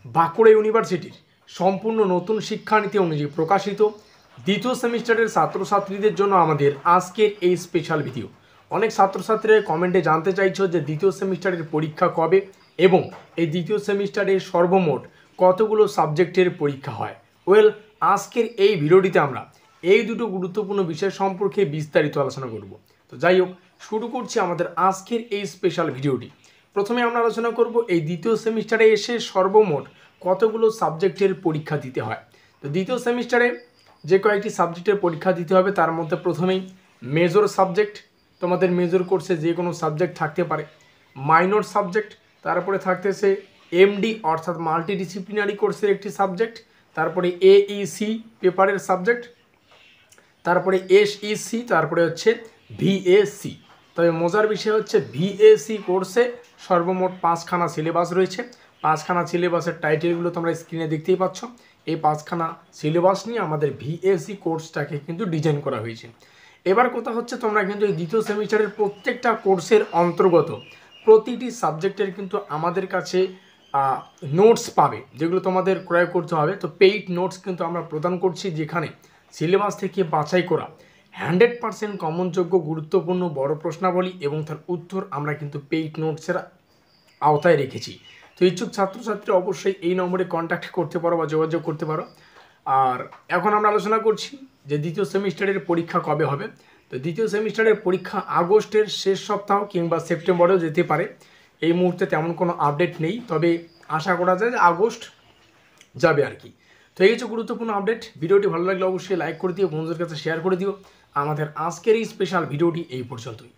বাঁকুড়া ইউনিভার্সিটির সম্পূর্ণ নতুন শিক্ষানীতি অনুযায়ী প্রকাশিত দ্বিতীয় সেমিস্টারের ছাত্রছাত্রীদের জন্য আমাদের আজকের এই স্পেশাল ভিডিও। অনেক ছাত্রছাত্রীরা কমেন্টে জানতে চাইছো যে দ্বিতীয় সেমিস্টারের পরীক্ষা কবে এবং এই দ্বিতীয় সেমিস্টারে সর্বমোট কতগুলো সাবজেক্টের পরীক্ষা হয়। আজকের এই ভিডিওটিতে আমরা এই দুটো গুরুত্বপূর্ণ বিষয় সম্পর্কে বিস্তারিত আলোচনা করব। তো যাই হোক, শুরু করছি আমাদের আজকের এই স্পেশাল ভিডিওটি। প্রথমে আমরা আলোচনা করব এই দ্বিতীয় সেমিস্টারে এসে সর্বমোট কতগুলো সাবজেক্টের পরীক্ষা দিতে হয়। তো দ্বিতীয় সেমিস্টারে যে কয়েকটি সাবজেক্টের পরীক্ষা দিতে হবে তার মধ্যে প্রথমেই মেজর সাবজেক্ট, তোমাদের মেজর কোর্সে যে কোনো সাবজেক্ট থাকতে পারে। মাইনর সাবজেক্ট, তারপরে থাকতেছে এমডি অর্থাৎ মাল্টিডিসিপ্লিনারি কোর্সের একটি সাবজেক্ট, তারপরে এইসি পেপারের সাবজেক্ট, তারপরে এসইসি, তারপরে হচ্ছে ভিএসি। তবে মজার বিষয় হচ্ছে ভিএসি কোর্সে সর্বমোট 5খানা সিলেবাস রয়েছে। 5খানা সিলেবাসের টাইটেলগুলো তোমরা স্ক্রিনে দেখতেই পাচ্ছ। এই 5খানা সিলেবাস নিয়ে আমাদের ভিএসি কোর্সটাকে কিন্তু ডিজাইন করা হয়েছে। এবার কথা হচ্ছে, তোমরা কিন্তু এই দ্বিতীয় সেমিস্টারের প্রত্যেকটা কোর্সের অন্তর্গত প্রতিটি সাবজেক্টের কিন্তু আমাদের কাছে নোটস পাবে, যেগুলো তোমাদের ক্রয় করতে হবে। তো পেইড নোটস কিন্তু আমরা প্রদান করছি, যেখানে সিলেবাস থেকে বাছাই করা 100% কমনযোগ্য গুরুত্বপূর্ণ বড় প্রশ্নাবলী এবং তার উত্তর আমরা কিন্তু পেইড নোটসের আওতায় রেখেছি। তো ইচ্ছুক ছাত্রছাত্রী অবশ্যই এই নম্বরে কন্ট্যাক্ট করতে পারো বা যোগাযোগ করতে পারো। আর এখন আমরা আলোচনা করছি যে দ্বিতীয় সেমিস্টারের পরীক্ষা কবে হবে। তো দ্বিতীয় সেমিস্টারের পরীক্ষা আগস্টের শেষ সপ্তাহ কিংবা সেপ্টেম্বরেও যেতে পারে। এই মুহূর্তে তেমন কোনো আপডেট নেই, তবে আশা করা যায় যে আগস্ট যাবে আর কি। তো এই হচ্ছে গুরুত্বপূর্ণ আপডেট। ভিডিওটি ভালো লাগলে অবশ্যই লাইক করে দিও, বন্ধুদের কাছে শেয়ার করে দিও। আমাদের আজকের এই স্পেশাল ভিডিওটি এই পর্যন্তই।